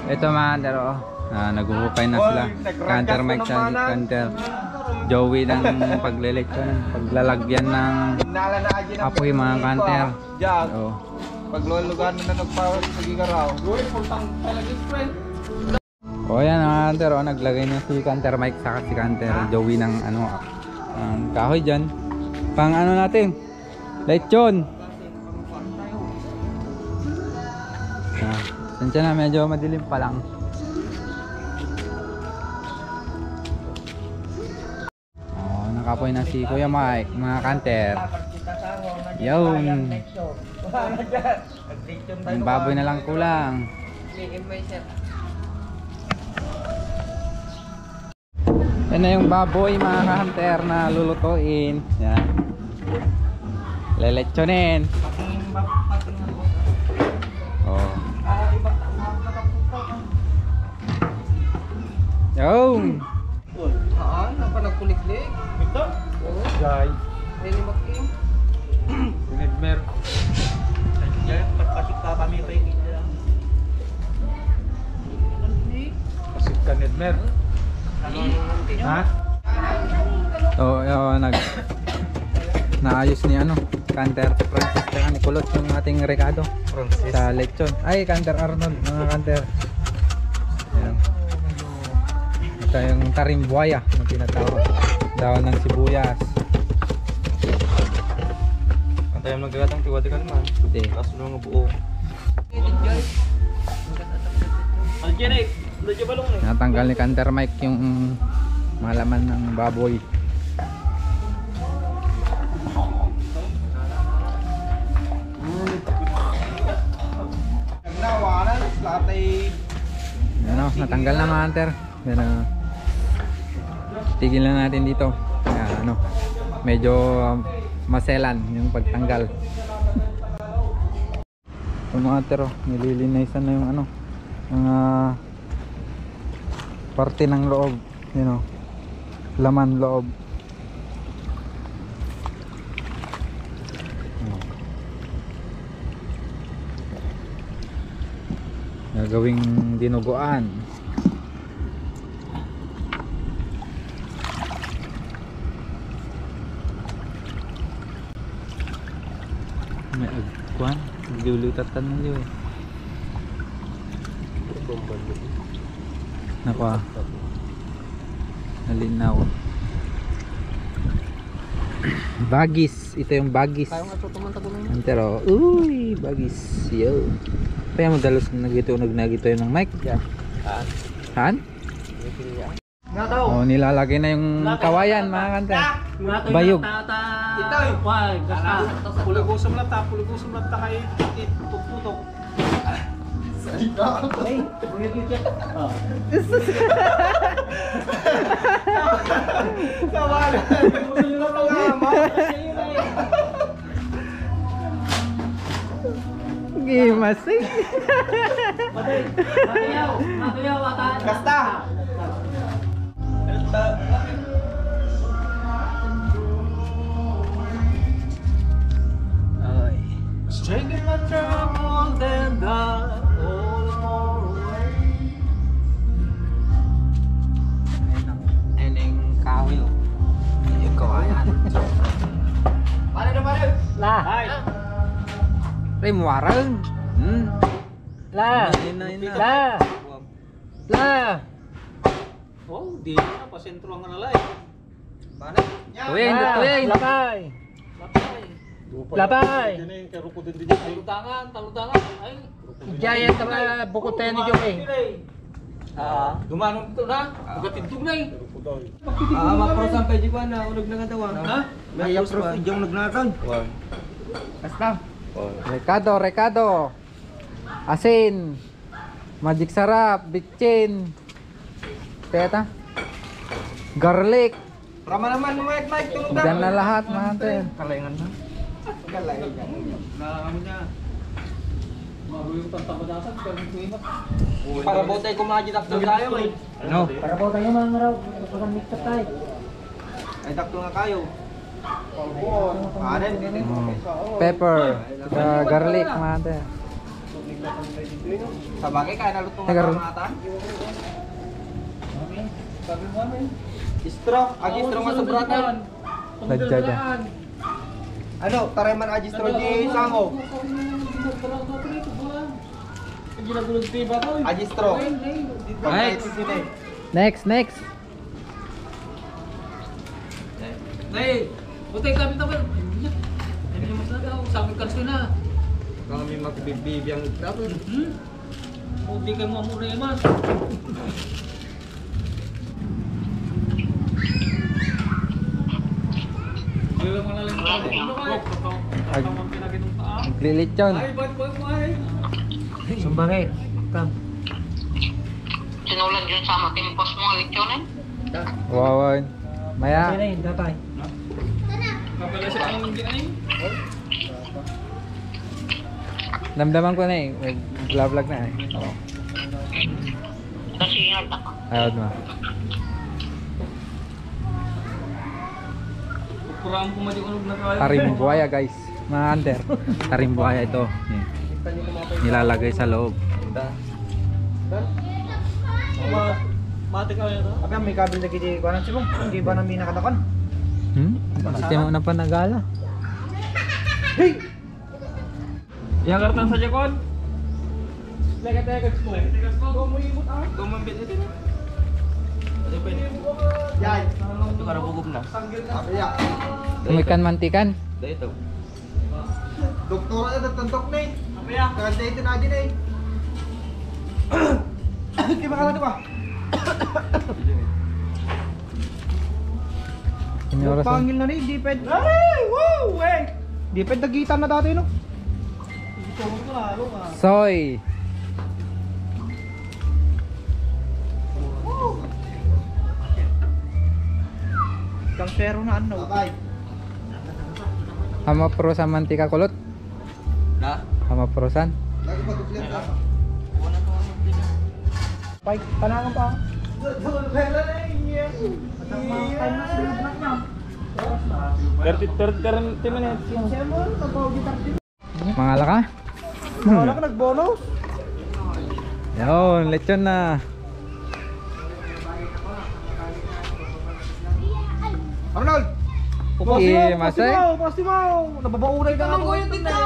Ito mga pero naghuhukay na sila. Canter Mike sa Canter Joey ng paglelekson, paglalagyan ng apoy mga Canter. Oh. Paglulugan na nagpawag sa gigaraw. O yan mga Canter, naglagay na si Canter Mike saka si Canter Joey ng kahoy dyan. Pang natin, lechon. Nandiyan na, medyo madilim pa lang. Nakapoy na si Kuya Mike, mga Canter. Yun. Ang baboy na lang kulang. Yan na yung baboy mga Canter na lulutuin. Yan. Lelechonin. Oh. Yung. Apa nagkuliklik? Ito? Jai. Ini makin. Nagmer. Diyan pagpasok ka kami pa yung ito. Pasok ka Nedmer. Ha? Oh, naayos ni Canter Francis kaya ni Kulot yung ating Ricardo Francis sa lechon. Ay, Canter Arnold, mga Canter. Ayan. Ito yung tarimbuaya na tinatawag. Daon ng sibuyas. Ang tayo nagagatang tiwati ka naman. Hindi. Kaso nung buo. Natanggal ni Canter Mike yung malaman ng baboy. Natanggal na mga Canter. Tigil na natin dito. Medyo maselan yung pagtanggal. Ito mga Canter, nililinisan na yung mga parte ng loob, laman loob. Gagawing dinuguan. May agkuan, giulutatan na yun. Nako, nalinaw. Bagis, ito yung bagis. Pero, uy, bagis. Yo. Kaya madalos nagitunog ng mic. Han? Oh, nilalagay na yung kawayan mga Canter. Bayog. Ito yung puligusom lang ta kay tutok. Hey, Gimasing. Matayaw ata. Basta. Ay. Taking my troubles and all more away. Eneng kawil. Yung kawayan. Pare na pare. Lah. Ray muarang. Lah. Lah. Lah. Oh, di na pasentro ang nalay. Mana? Tuwing, tuwing. Labay. Labay. Talutangan. Ay. Giant na bukutin ni Joey. Dumanong ito na. Bugatidog na eh. Mapros ang pwede pa na unog na katawa. Ha? May apros idyong nagnatan. Basta. Recado. Asin. Magic sarap, bitchin. Teta. Garlic. Rama naman Mike tulog na. Diyan na lahat mga Canter. Kalayangan na. Nalaman niya. Bago yung tantabadasan, pero kuimat. Para botay ko mga jitak tayo eh. No. Para po tayo mga raw. Pagkan mix up tayo. Ay dakto nga kayo. Kanin. Pepper, saka garlic mga ate. Sa bagay kaya nalutong Tagar- nga kamatan. Istro, agistro nga sa bratan. Nagjaja. Ano, tareman agistro di sango. Agistro. Next. Next. Nay, butay kami taban. Ini mas na daw, sa amin kanso na. Kami magbibibiyang dapat. Hindi kayo mo muna yaman. Gawin mo na lang ito. Naglilitsyon. Ay, ba't mo ay? Sumbangay. Kam. Sinulat dyan sa matimpos mo ang leksyonin? Wawan. Maya. Yan na datay. Kapala siya ang hindi ay. Damdaman ko na eh. Vlog na eh. Oo. Kasi ingat ako. Ayod mo. Kurang ko madiunog na kayo. Tarimbuaya guys. Mga under. Tarimbuaya ito. Yan. Nilalagay sa loob. Mati ka yan. Abi may kabil lagi di kuanan sibong. Hindi ba namin nakatakan? Bakit mo na panagala? Yang kartan saja kon. Lega-lega ko. Tumambit ito. Ano pa ini? Yay. Ito kada bugog na. Abi ya. Tumikan mantikan. Dito. Doktora na tatantok ni. Apa ya? Kaganda ito na din eh. Di ba kala ba? Ini oras na. Pangil na ni, di ped. Ay, woo, wey. Di ped nagitan na dati no. Soy. Kampero na ano. Bye. Hama prosan mantika kulot. Na. Hama prosan. Lagi pag-upload ka. Pai, panangan pa. Mangala ka? Wala ka nag-bonus. Yun, lechon na. Arnold. Masay. Pasti mau. Nababaunay na ako. Ano din na?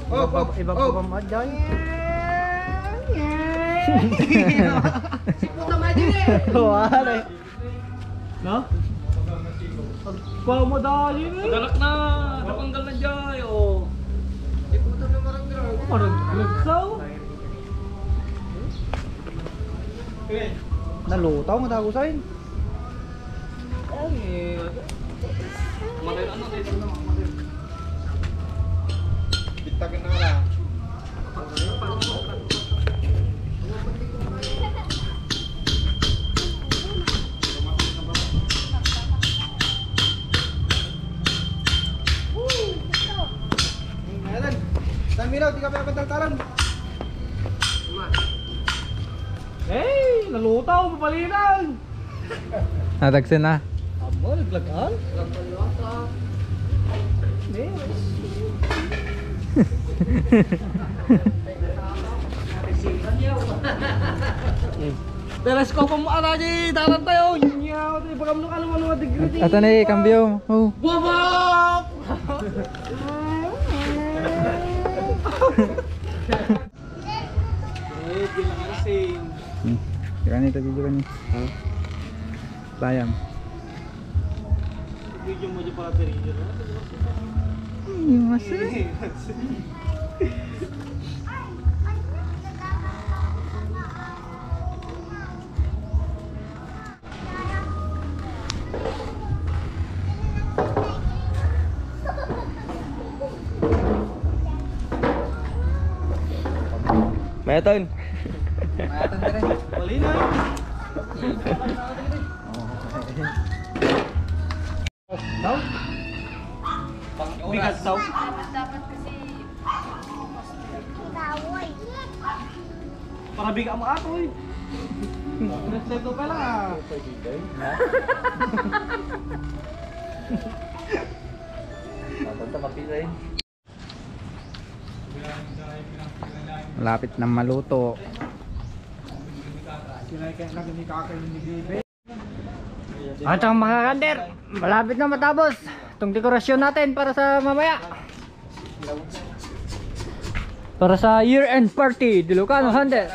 Oh, iba ko ba madyan? Si puta madyan eh. Wala. No? Pamadali na. Galak na. Napanggal na dyan. Oh. Si puta na marang-marang. Parang nagsaw. Nalutaw nga tago sa'yo. Ay. Makain ano dito na. Bitakin na lang. Ayan. Dami di ka pa pataltaran. Hey, nalutaw, papalinan. Natagsin na. Amo, naglagaan. Teleskop mo ana di dalan tayo. Nyaw, di pagam no kalo ano degree. Ato na eh, kambyo. Oh. Bobok. Eh, bilang sing. Ganito video kan ni. Bayam. Video mo di pa diri. Masay. Mayatan. Mayatan dire. Palinan. Daw? Bigat daw. Dapat kasi taway. Para biga mo ato eh. Respeto pala. Tatanta kapilay. Malapit na maluto. At ang mga kander, malapit na matapos itong dekorasyon natin para sa mamaya. Para sa year-end party, Dilocano Hunter.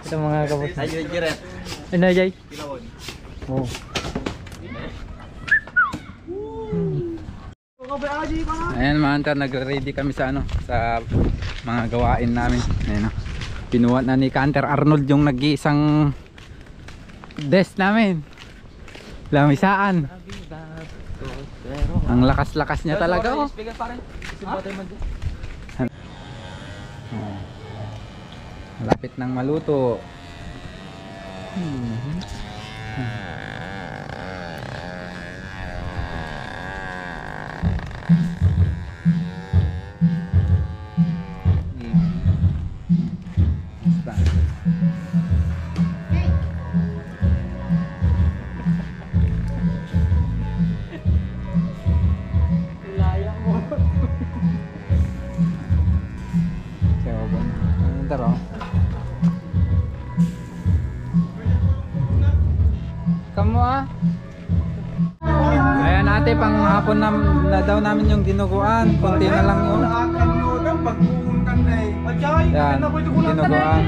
Ito mga kabos. Ayun, Jiret. Ano Jay? Pilawon. Oh. Ayan mga hunter, nagre-ready kami sa ano, sa mga gawain namin. Ayan o. Pinuha na ni Hunter Arnold yung nag-iisang desk namin. Lamisaan. Ang lakas-lakas niya talaga oh. Speaker pa rin. Oh. Malapit nang maluto. Basta. Taro. Kamu ah. Ayan ate, pang hapon na daw namin yung dinuguan. Konti na lang yun. Yan, dinuguan.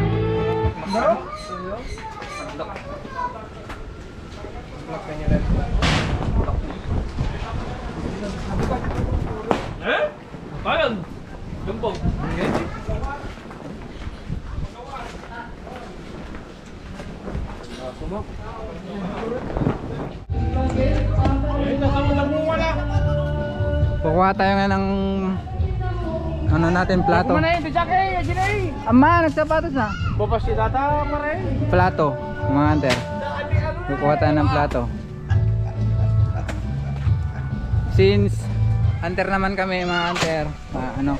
Ayun! Lumpog! Kukuha tayo nga ng ano natin, plato. Ama, nagsapatos na. Bapas si Tata pa rin. Plato, mga hunter. Kukuha tayo ng plato. Since hunter naman kami mga hunter, ano,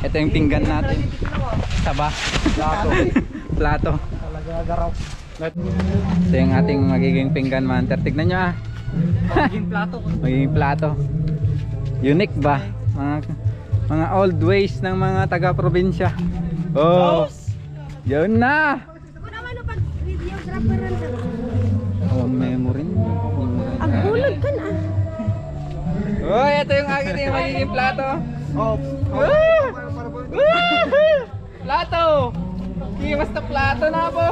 ito yung pinggan natin. Saba. Plato. Plato. Talaga garaw. Ito yung ating magiging pinggan mga hunter. Tignan nyo ah. Magiging plato. Magiging plato. Unique ba? Mga old ways ng mga taga-probinsya. Oh. Yun na. Ako naman no pag videographer ran sa. Oh, memory. Ang bulag ka na. Oh, ito yung aking magiging plato. Oh. Plato. Kiwas na plato na po.